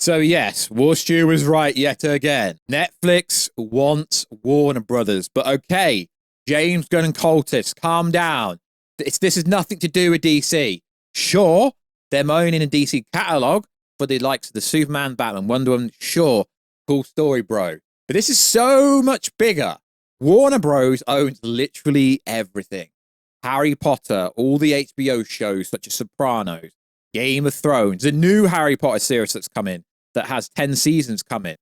So yes, Warstew was right yet again. Netflix wants Warner Brothers, but okay, James Gunn and cultists, calm down. This has nothing to do with DC. Sure, they're owning a DC catalog for the likes of the Superman, Batman, Wonder Woman. Sure, cool story, bro. But this is so much bigger. Warner Bros. Owns literally everything. Harry Potter, all the HBO shows such as Sopranos, Game of Thrones, the new Harry Potter series that's coming that has 10 seasons coming.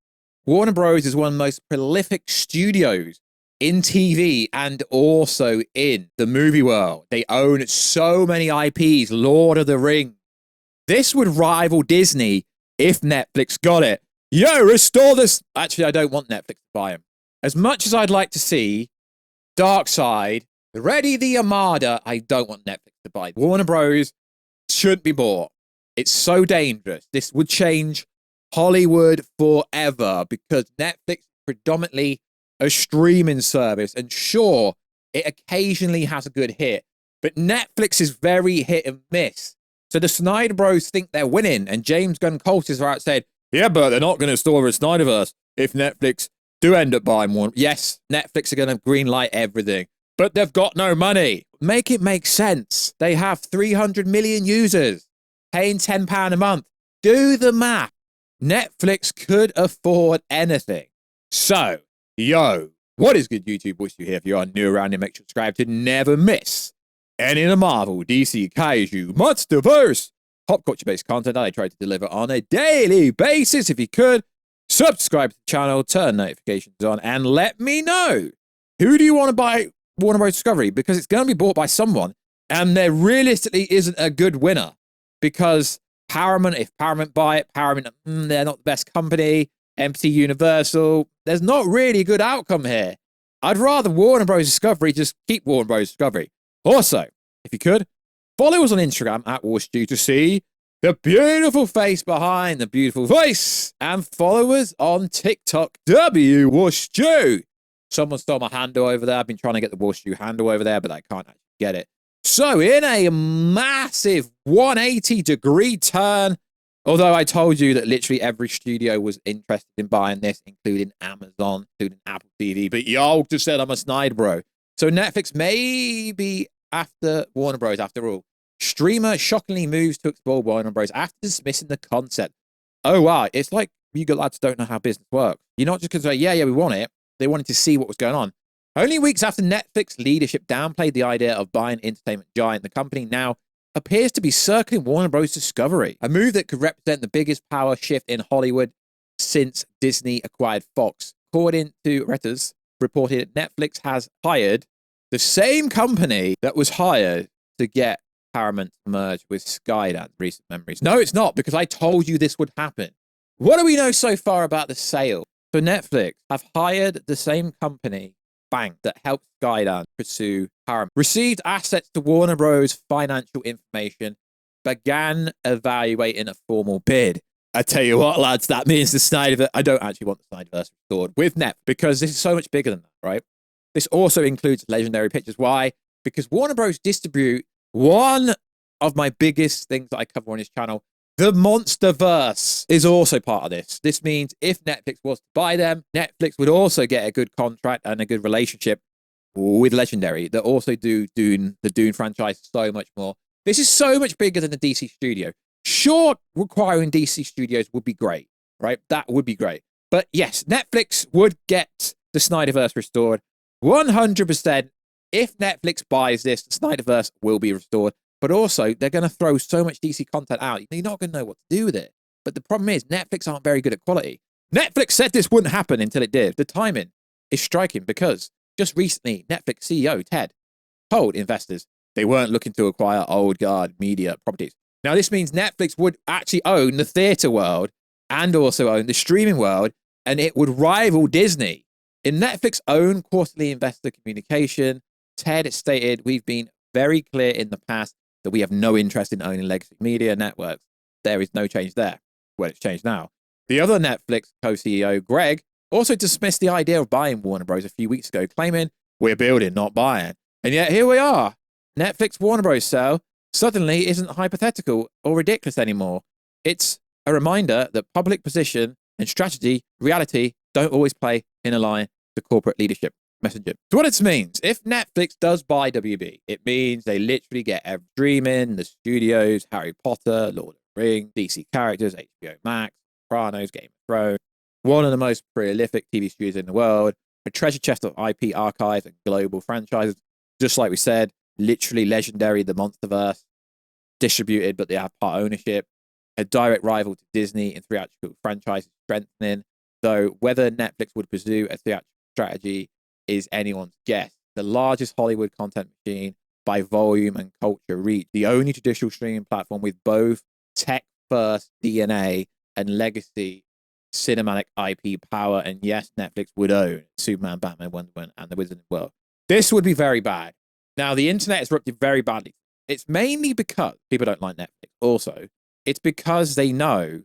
Warner Bros. Is one of the most prolific studios in TV and also in the movie world. They own so many IPs, Lord of the Rings. This would rival Disney if Netflix got it. Yo, restore this. Actually, I don't want Netflix to buy them. As much as I'd like to see Darkseid, Ready the Armada, I don't want Netflix to buy. Warner Bros. Shouldn't be bought. It's so dangerous. This would change Hollywood forever because Netflix is predominantly a streaming service. And sure, it occasionally has a good hit, but Netflix is very hit and miss. So the Snyder Bros think they're winning, and James Gunn cultists are out saying, yeah, but they're not going to store a Snyderverse if Netflix do end up buying one. Yes, Netflix are going to greenlight everything, but they've got no money. Make it make sense. They have 300 million users paying £10 a month. Do the math. Netflix could afford anything. So, yo, what is good, YouTube? Wish you here. If you are new around here, make sure to subscribe to never miss any of the Marvel, DC, Kaiju, Monsterverse, pop culture-based content that I try to deliver on a daily basis. If you could, subscribe to the channel, turn notifications on, and let me know, who do you want to buy Warner Bros. Discovery? Because it's going to be bought by someone, and there realistically isn't a good winner. Because Paramount, if Paramount buy it, Paramount, they're not the best company. MC Universal, there's not really a good outcome here. I'd rather Warner Bros. Discovery just keep Warner Bros. Discovery. Also, if you could, follow us on Instagram at Warstew to see the beautiful face behind the beautiful voice, and follow us on TikTok, Warstew. Someone stole my handle over there. I've been trying to get the Warstew handle over there, but I can't actually get it. So in a massive 180-degree turn, although I told you that literally every studio was interested in buying this, including Amazon, including Apple TV, but y'all just said I'm a Snyder bro. So Netflix may be after Warner Bros. After all. Streamer shockingly moves to explore Warner Bros. After dismissing the concept. Oh, wow. It's like you good lads don't know how business works. You're not just going to say, yeah, we want it. They wanted to see what was going on. Only weeks after Netflix leadership downplayed the idea of buying entertainment giant, the company now appears to be circling Warner Bros. Discovery, a move that could represent the biggest power shift in Hollywood since Disney acquired Fox. According to Reuters, reported Netflix has hired the same company that was hired to get Paramount to merge with Skydance, recent memories. No, it's not, because I told you this would happen. What do we know so far about the sale? So Netflix have hired the same company, bank, that helped Skydance pursue Paramount, received access to Warner Bros. Financial information, began evaluating a formal bid. I tell you what, lads, that means the Snyderverse. I don't actually want the Snyderverse restored with Netflix because this is so much bigger than that, right? This also includes Legendary Pictures. Why? Because Warner Bros. Distribute one of my biggest things that I cover on this channel. The Monsterverse is also part of this. This means if Netflix was to buy them, Netflix would also get a good contract and a good relationship with Legendary that also do Dune, the Dune franchise, so much more. This is so much bigger than the DC studio. Sure, requiring DC studios would be great, right? That would be great. But yes, Netflix would get the Snyderverse restored 100%. If Netflix buys this, the Snyderverse will be restored. But also, they're going to throw so much DC content out, you're not going to know what to do with it. But the problem is, Netflix aren't very good at quality. Netflix said this wouldn't happen until it did. The timing is striking because just recently, Netflix CEO Ted told investors they weren't looking to acquire old guard media properties. Now, this means Netflix would actually own the theater world and also own the streaming world, and it would rival Disney. In Netflix's own quarterly investor communication, Ted stated, we've been very clear in the past that we have no interest in owning legacy media networks. There is no change there. Well, it's changed now. The other Netflix co-CEO, Greg, also dismissed the idea of buying Warner Bros. A few weeks ago, claiming, we're building, not buying. And yet here we are. Netflix Warner Bros. Sale suddenly isn't hypothetical or ridiculous anymore. It's a reminder that public position and strategy, reality, don't always play in a line to corporate leadership messaging. So what it means, if Netflix does buy WB, it means they literally get every streaming, the studios, Harry Potter, Lord of the Rings, DC characters, HBO Max, Sopranos, Game of Thrones, one of the most prolific TV studios in the world, a treasure chest of IP archives and global franchises. Just like we said, literally legendary, the Monsterverse, distributed, but they have part ownership, a direct rival to Disney in theatrical franchises strengthening, though whether Netflix would pursue a theatrical strategy is anyone's guess. The largest Hollywood content machine by volume and culture reach, the only traditional streaming platform with both tech-first DNA and legacy cinematic IP power, and yes, Netflix would own Superman, Batman, Wonder Woman, and the Wizarding World. This would be very bad. Now, the internet is erupted very badly. It's mainly because people don't like Netflix. Also, it's because they know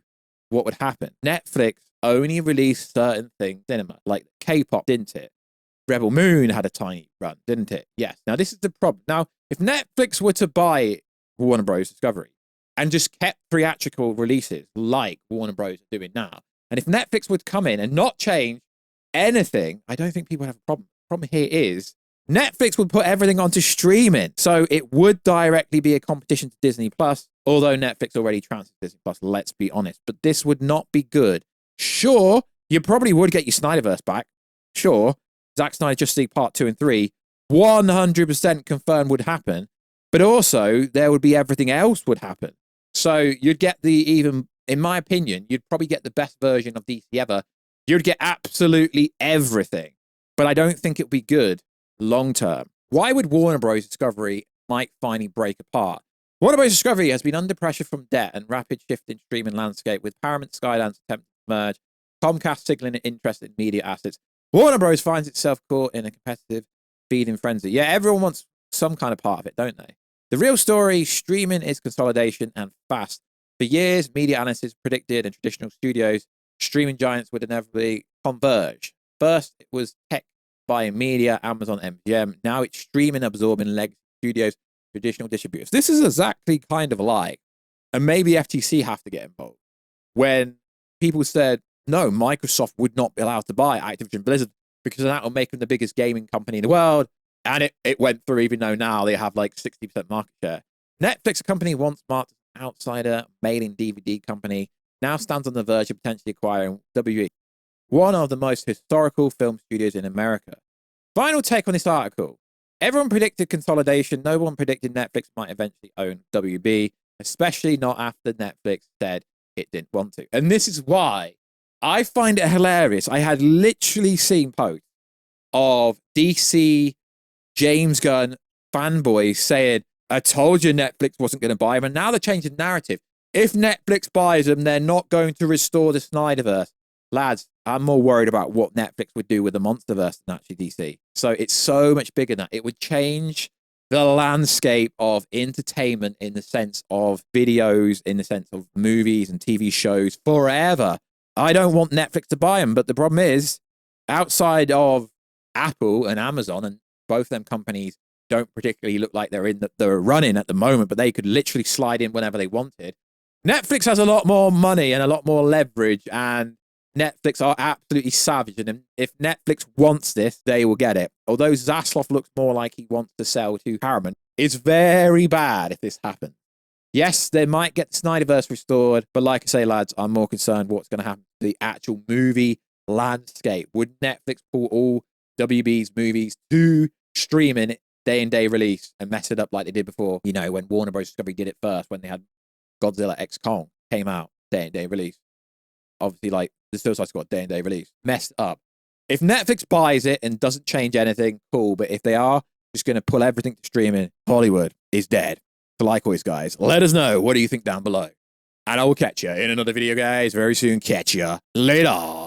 what would happen. Netflix only released certain things in cinema, like K-pop, didn't it? Rebel Moon had a tiny run, didn't it? Yes. Now, this is the problem. Now, if Netflix were to buy Warner Bros. Discovery and just kept theatrical releases like Warner Bros. Are doing now, and if Netflix would come in and not change anything, I don't think people would have a problem. The problem here is Netflix would put everything onto streaming. So it would directly be a competition to Disney Plus, although Netflix already transferred Disney Plus, let's be honest. But this would not be good. Sure, you probably would get your Snyderverse back. Sure, Zack Snyder Justice League Part 2 and 3, 100% confirmed would happen. But also, there would be everything else would happen. So you'd get even, in my opinion, you'd probably get the best version of DC ever. You'd get absolutely everything. But I don't think it would be good long term. Why would Warner Bros. Discovery might finally break apart? Warner Bros. Discovery has been under pressure from debt and rapid shift in streaming landscape, with Paramount Skydance attempting to merge, Comcast signaling an interest in media assets. Warner Bros. Finds itself caught in a competitive feeding frenzy. Yeah, everyone wants some kind of part of it, don't they? The real story, streaming is consolidation and fast. For years, media analysts predicted and traditional studios, streaming giants would inevitably converge. First, it was tech buying media, Amazon, MGM. Now it's streaming absorbing legacy studios, traditional distributors. This is exactly kind of like, and maybe FTC have to get involved. When people said, no, Microsoft would not be allowed to buy Activision Blizzard because that will make them the biggest gaming company in the world. And it went through, even though now they have like 60% market share. Netflix, a company once marked as an outsider, mailing DVD company, now stands on the verge of potentially acquiring WB, one of the most historical film studios in America. Final take on this article. Everyone predicted consolidation. No one predicted Netflix might eventually own WB, especially not after Netflix said it didn't want to. And this is why I find it hilarious. I had literally seen posts of DC James Gunn fanboys saying, I told you Netflix wasn't going to buy them. And now they're changing the narrative. If Netflix buys them, they're not going to restore the Snyderverse. Lads, I'm more worried about what Netflix would do with the Monsterverse than actually DC. So it's so much bigger than that. It would change the landscape of entertainment in the sense of videos, in the sense of movies and TV shows forever. I don't want Netflix to buy them, but the problem is, outside of Apple and Amazon, and both of them companies don't particularly look like they're running at the moment, but they could literally slide in whenever they wanted. Netflix has a lot more money and a lot more leverage, and Netflix are absolutely savage. And if Netflix wants this, they will get it. Although Zaslav looks more like he wants to sell to Paramount, it's very bad if this happens. Yes, they might get the Snyderverse restored, but like I say, lads, I'm more concerned what's going to happen to the actual movie landscape. Would Netflix pull all WB's movies to streaming day and day release and mess it up like they did before? You know, when Warner Bros. Discovery did it first, when they had Godzilla X Kong came out day and day release. Obviously, like the Suicide Squad day and day release, messed up. If Netflix buys it and doesn't change anything, cool. But if they are just going to pull everything to streaming, Hollywood is dead. So like always, guys, let us know. What do you think down below? And I will catch you in another video, guys, very soon. Catch you later.